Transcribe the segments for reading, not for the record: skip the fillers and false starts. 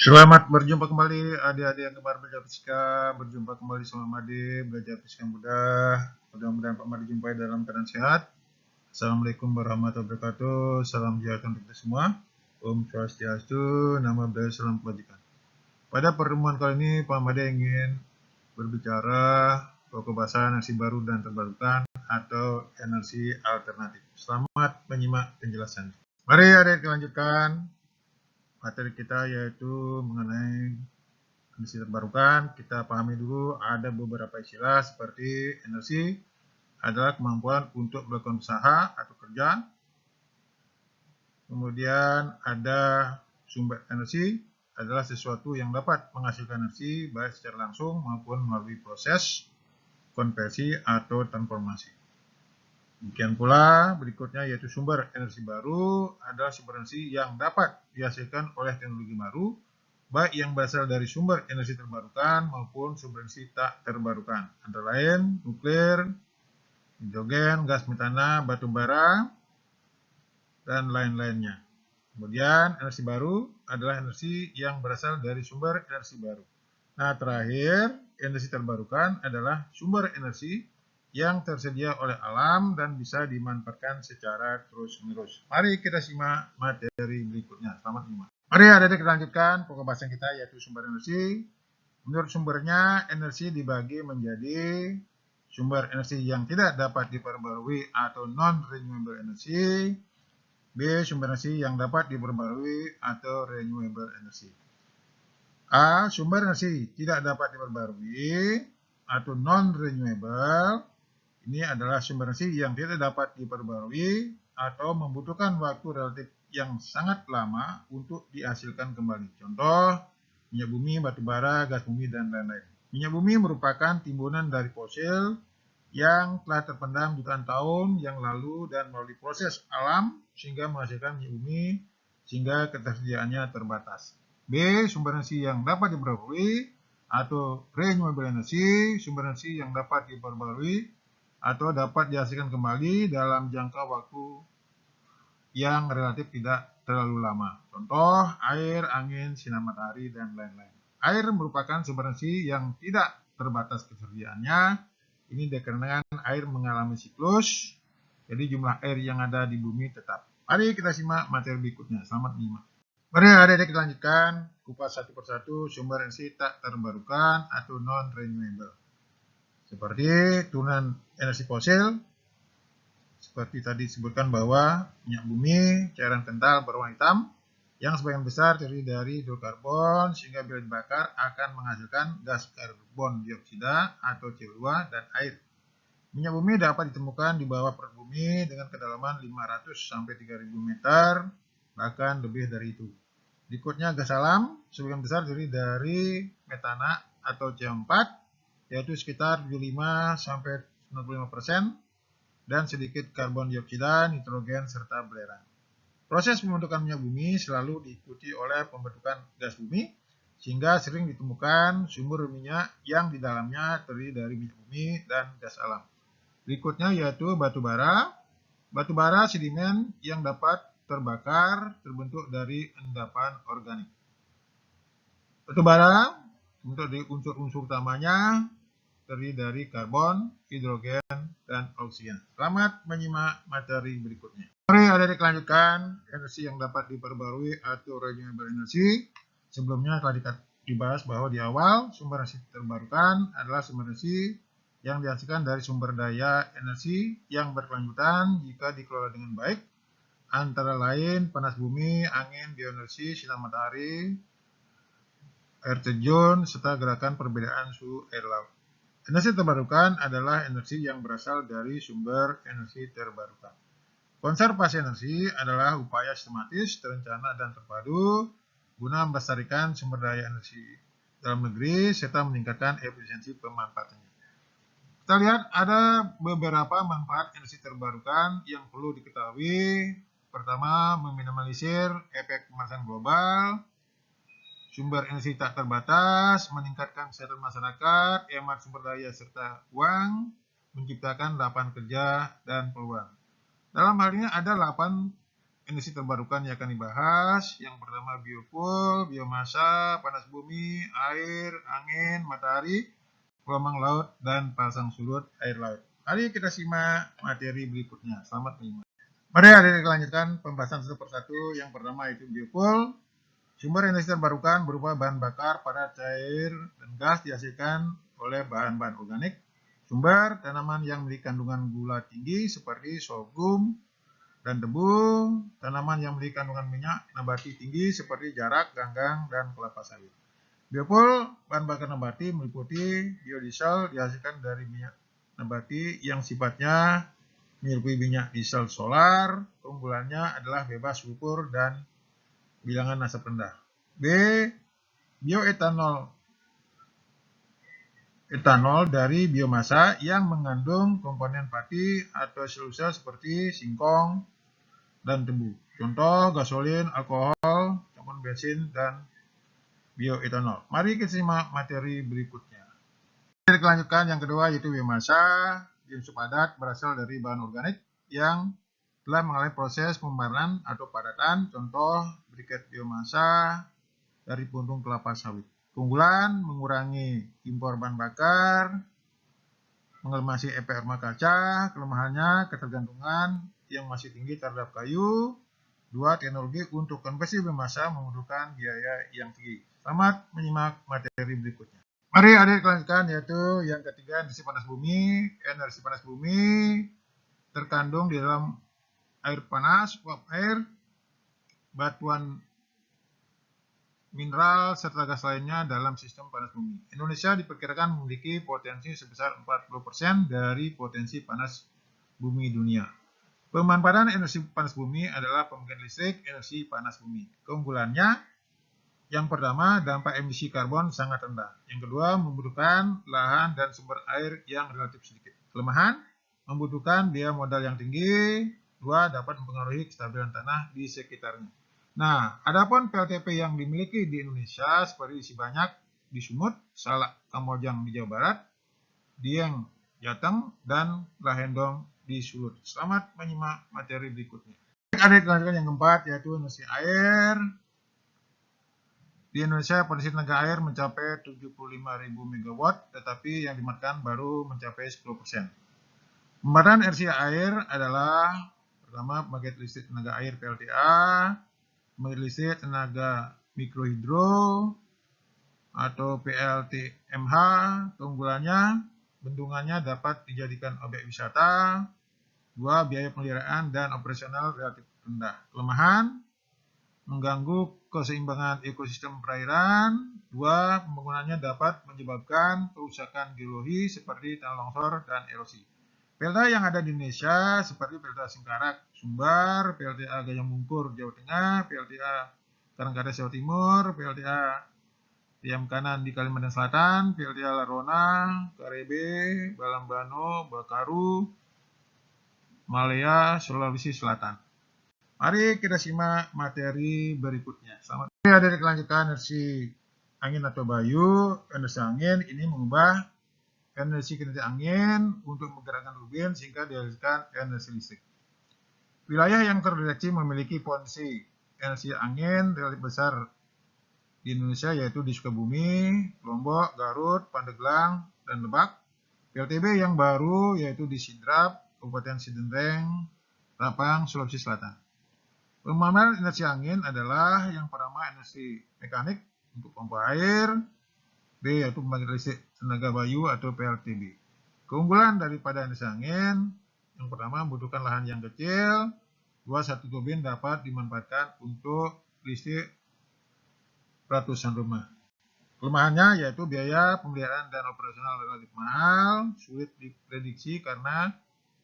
Selamat berjumpa kembali adik-adik yang gemar belajar fisika. Berjumpa kembali sama Made, belajar fisika mudah. Mudah-mudahan Pak Made jumpai dalam keadaan sehat. Assalamualaikum warahmatullahi wabarakatuh. Salam sejahtera untuk kita semua. Om Swastiastu, Namo Buddhaya, Salam Kebajikan. Pada pertemuan kali ini Pak Made ingin berbicara pokok bahasa energi baru dan terbarukan atau energi alternatif. Selamat menyimak penjelasannya. Mari adik dilanjutkan. Materi kita yaitu mengenai energi terbarukan. Kita pahami dulu ada beberapa istilah seperti energi adalah kemampuan untuk melakukan usaha atau kerja. Kemudian ada sumber energi adalah sesuatu yang dapat menghasilkan energi baik secara langsung maupun melalui proses konversi atau transformasi. Demikian pula berikutnya yaitu sumber energi baru adalah sumber energi yang dapat dihasilkan oleh teknologi baru, baik yang berasal dari sumber energi terbarukan maupun sumber energi tak terbarukan, antara lain nuklir, hidrogen, gas metana, batu bara, dan lain-lainnya. Kemudian energi baru adalah energi yang berasal dari sumber energi baru. Nah, terakhir, energi terbarukan adalah sumber energi yang tersedia oleh alam dan bisa dimanfaatkan secara terus-menerus. Mari kita simak materi berikutnya. Selamat menyimak. Mari adik-adik kita lanjutkan pokok bahasan kita yaitu sumber energi. Menurut sumbernya, energi dibagi menjadi sumber energi yang tidak dapat diperbarui atau non-renewable energy. B. Sumber energi yang dapat diperbarui atau renewable energy. A. Sumber energi tidak dapat diperbarui atau non-renewable. Ini adalah sumber energi yang tidak dapat diperbarui atau membutuhkan waktu relatif yang sangat lama untuk dihasilkan kembali. Contoh, minyak bumi, batu bara, gas bumi, dan lain-lain. Minyak bumi merupakan timbunan dari fosil yang telah terpendam jutaan tahun yang lalu dan melalui proses alam sehingga menghasilkan minyak bumi sehingga ketersediaannya terbatas. B. Sumber energi yang dapat diperbarui atau renewable energy, sumber energi yang dapat diperbarui atau dapat dihasilkan kembali dalam jangka waktu yang relatif tidak terlalu lama. Contoh, air, angin, sinar matahari, dan lain-lain. Air merupakan sumber energi yang tidak terbatas ketersediaannya. Ini dikarenakan air mengalami siklus, jadi jumlah air yang ada di bumi tetap. Mari kita simak materi berikutnya. Selamat menyimak. Mari adik-adik kita lanjutkan kupas satu persatu sumber energi tak terbarukan atau non-renewable. Seperti turunan energi fosil, seperti tadi disebutkan bahwa minyak bumi, cairan kental berwarna hitam, yang sebagian besar terdiri dari hidrokarbon, sehingga bila dibakar akan menghasilkan gas karbon dioksida atau CO2 dan air. Minyak bumi dapat ditemukan di bawah perut bumi dengan kedalaman 500-3000 meter, bahkan lebih dari itu. Berikutnya gas alam, sebagian besar terdiri dari metana atau CO4, yaitu sekitar 75-95%, dan sedikit karbon dioksida, nitrogen, serta belerang. Proses pembentukan minyak bumi selalu diikuti oleh pembentukan gas bumi, sehingga sering ditemukan sumber minyak yang di dalamnya terdiri dari minyak bumi dan gas alam. Berikutnya yaitu batu bara. Batu bara sedimen yang dapat terbakar terbentuk dari endapan organik. Batu bara untuk unsur-unsur utamanya terdiri dari karbon, hidrogen, dan oksigen. Selamat menyimak materi berikutnya. Mari adik-adik lanjutkan energi yang dapat diperbarui atau renewable energy. Sebelumnya telah dibahas bahwa di awal sumber energi terbarukan adalah sumber energi yang dihasilkan dari sumber daya energi yang berkelanjutan jika dikelola dengan baik, antara lain panas bumi, angin, bioenergi, sinar matahari, air terjun, serta gerakan perbedaan suhu air laut. Energi terbarukan adalah energi yang berasal dari sumber energi terbarukan. Konservasi energi adalah upaya sistematis, terencana, dan terpadu guna melestarikan sumber daya energi dalam negeri serta meningkatkan efisiensi pemanfaatannya. Kita lihat ada beberapa manfaat energi terbarukan yang perlu diketahui. Pertama, meminimalisir efek pemanasan global. Sumber energi tak terbatas, meningkatkan kesehatan masyarakat, hemat sumber daya serta uang, menciptakan lapangan kerja dan peluang. Dalam hal ini ada 8 energi terbarukan yang akan dibahas. Yang pertama biofuel, biomasa, panas bumi, air, angin, matahari, gelombang laut, dan pasang surut air laut. Mari kita simak materi berikutnya. Selamat menyimak. Mari kita lanjutkan pembahasan satu persatu. Yang pertama itu biofuel. Sumber energi terbarukan berupa bahan bakar pada cair dan gas dihasilkan oleh bahan-bahan organik. Sumber tanaman yang memiliki kandungan gula tinggi seperti sorghum dan tebu, tanaman yang memiliki kandungan minyak nabati tinggi seperti jarak, ganggang, dan kelapa sawit. Biofuel, bahan bakar nabati meliputi biodiesel dihasilkan dari minyak nabati yang sifatnya menyerupai minyak diesel solar. Keunggulannya adalah bebas sulfur dan bilangan asap rendah. B. Bioetanol. Etanol dari biomasa yang mengandung komponen pati atau selulosa seperti singkong dan tebu. Contoh gasolin, alkohol, campuran bensin, dan bioetanol. Mari kita simak materi berikutnya. Kita lanjutkan yang kedua yaitu biomasa. Biomasa padat berasal dari bahan organik yang telah mengalami proses pembakaran atau padatan. Contoh briket biomasa dari puntung kelapa sawit. Keunggulan mengurangi impor bahan bakar, mengeliminasi efek rumah kaca. Kelemahannya ketergantungan yang masih tinggi terhadap kayu. 2. Teknologi untuk konversi biomasa membutuhkan biaya yang tinggi. Selamat menyimak materi berikutnya. Mari adik lanjutkan yaitu yang ketiga energi panas bumi. Energi panas bumi terkandung di dalam air panas, uap air, batuan mineral, serta gas lainnya dalam sistem panas bumi. Indonesia diperkirakan memiliki potensi sebesar 40% dari potensi panas bumi dunia. Pemanfaatan energi panas bumi adalah pembangkit listrik energi panas bumi. Keunggulannya, yang pertama, dampak emisi karbon sangat rendah. Yang kedua, membutuhkan lahan dan sumber air yang relatif sedikit. Kelemahan, membutuhkan biaya modal yang tinggi. 2. Dapat mempengaruhi kestabilan tanah di sekitarnya. Nah, adapun PLTP yang dimiliki di Indonesia seperti isi banyak di Sumut, Salak Kamojang di Jawa Barat, Dieng Jateng, dan Lahendong di Sulut. Selamat menyimak materi berikutnya. Ada kelanjutan yang keempat yaitu energi air. Di Indonesia potensi tenaga air mencapai 75.000 MW, tetapi yang dimanfaatkan baru mencapai 10%. Pembayaran energi air adalah pertama pembangkit listrik tenaga air PLTA, pembangkit listrik tenaga mikrohidro atau PLTMH. Keunggulannya, bendungannya dapat dijadikan objek wisata. 2. Biaya pemeliharaan dan operasional relatif rendah. Kelemahan, mengganggu keseimbangan ekosistem perairan. 2. Pembangunannya dapat menyebabkan kerusakan geologi seperti tanah longsor dan erosi. PLTA yang ada di Indonesia seperti PLTA Singkarak, Sumbar, PLTA Gajah Mungkur, Jawa Tengah, PLTA Karangkadas, Jawa Timur, PLTA Tiam Kanan di Kalimantan Selatan, PLTA Larona, Karebe, Balambano, Bakaru, Malaya, Sulawesi Selatan. Mari kita simak materi berikutnya. Selamat. Ini ada kelanjutan energi angin atau bayu. Energi angin ini mengubah energi kinetik angin untuk menggerakkan turbin sehingga dihasilkan energi listrik. Wilayah yang terdeteksi memiliki potensi energi angin relatif besar di Indonesia yaitu di Sukabumi, Lombok, Garut, Pandeglang, dan Lebak. PLTB yang baru yaitu di Sidrap, Kabupaten Sidenreng, Rapang, Sulawesi Selatan. Pemaparan energi angin adalah yang pertama energi mekanik untuk pompa air, B yaitu pembangkit listrik tenaga bayu atau PLTB. Keunggulan daripada energi angin, yang pertama membutuhkan lahan yang kecil. 2. Satu turbin dapat dimanfaatkan untuk listrik ratusan rumah. Kelemahannya yaitu biaya pemeliharaan dan operasional relatif mahal, sulit diprediksi karena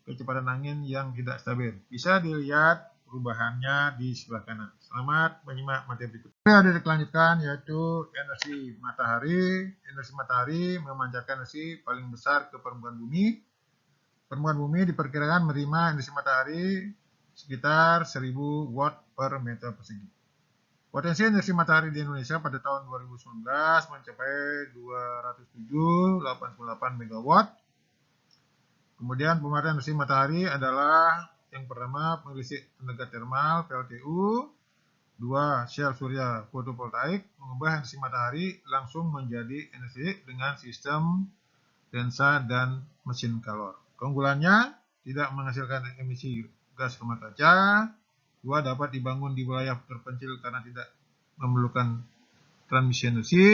kecepatan angin yang tidak stabil. Bisa dilihat perubahannya di sebelah kanan. Selamat menyimak materi berikut. Ada dilanjutkan yaitu energi matahari. Energi matahari memancarkan energi paling besar ke permukaan bumi. Permukaan bumi diperkirakan menerima energi matahari sekitar 1000 watt per meter persegi. Potensi energi matahari di Indonesia pada tahun 2019 mencapai 207,88 MW. Kemudian pemanfaatan energi matahari adalah Yang pertama, penglistik tenaga termal PLTU. 2. Sel surya fotovoltaik mengubah energi matahari langsung menjadi energi dengan sistem densa dan mesin kalor. Keunggulannya, tidak menghasilkan emisi gas rumah kaca. 2. Dapat dibangun di wilayah terpencil karena tidak memerlukan transmisi energi.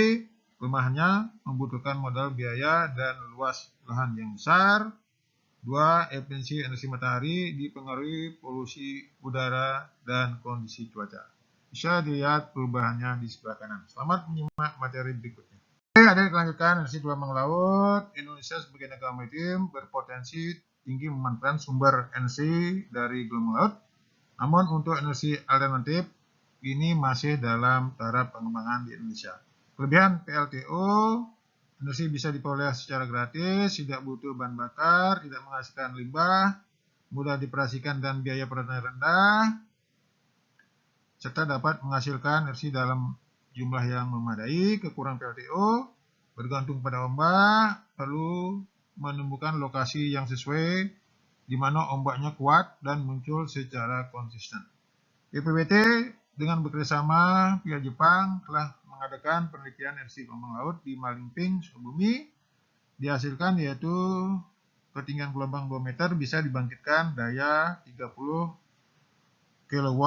Kelemahannya, membutuhkan modal biaya dan luas lahan yang besar. 2. Efisiensi energi matahari dipengaruhi polusi udara dan kondisi cuaca. Bisa dilihat perubahannya di sebelah kanan. Selamat menyimak materi berikutnya. Oke, ada yang lanjutkan energi gelombang laut. Indonesia sebagai negara maritim berpotensi tinggi memanfaatkan sumber energi dari gelombang laut. Namun untuk energi alternatif ini masih dalam tahap pengembangan di Indonesia. Kelebihan PLTU, energi bisa diperoleh secara gratis, tidak butuh bahan bakar, tidak menghasilkan limbah, mudah dioperasikan dan biaya peradangan rendah, serta dapat menghasilkan energi dalam jumlah yang memadai. Kekurangan PLTU bergantung pada ombak, perlu menemukan lokasi yang sesuai di mana ombaknya kuat dan muncul secara konsisten. BPWT dengan bekerjasama pihak Jepang telah mengadakan penelitian energi gelombang laut di Malingping, Sukabumi. Dihasilkan yaitu ketinggian gelombang 2 meter bisa dibangkitkan daya 30 kW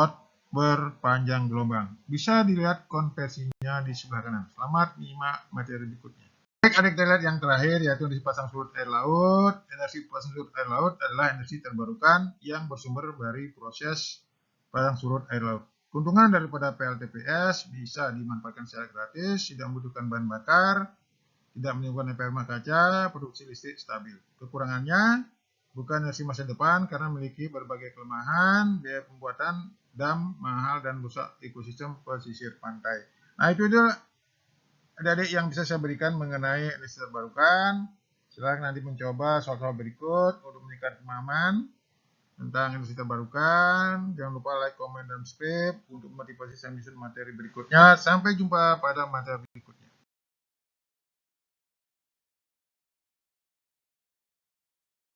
berpanjang gelombang. Bisa dilihat konversinya di sebelah kanan. Selamat menyimak materi berikutnya. Ada kita lihat yang terakhir yaitu energi pasang surut air laut. Energi pasang surut air laut adalah energi terbarukan yang bersumber dari proses pasang surut air laut. Keuntungan daripada PLTPS bisa dimanfaatkan secara gratis, tidak membutuhkan bahan bakar, tidak menimbulkan efek rumah kaca, produksi listrik stabil. Kekurangannya bukan energi masa depan karena memiliki berbagai kelemahan, biaya pembuatan dam mahal dan rusak ekosistem pesisir pantai. Nah, itu adik-adik yang bisa saya berikan mengenai energi terbarukan. Silakan nanti mencoba soal-soal berikut untuk meningkatkan pemahaman tentang energi terbarukan. Jangan lupa like, komen, dan subscribe untuk motivasi saya menyusun materi berikutnya. Sampai jumpa pada materi berikutnya.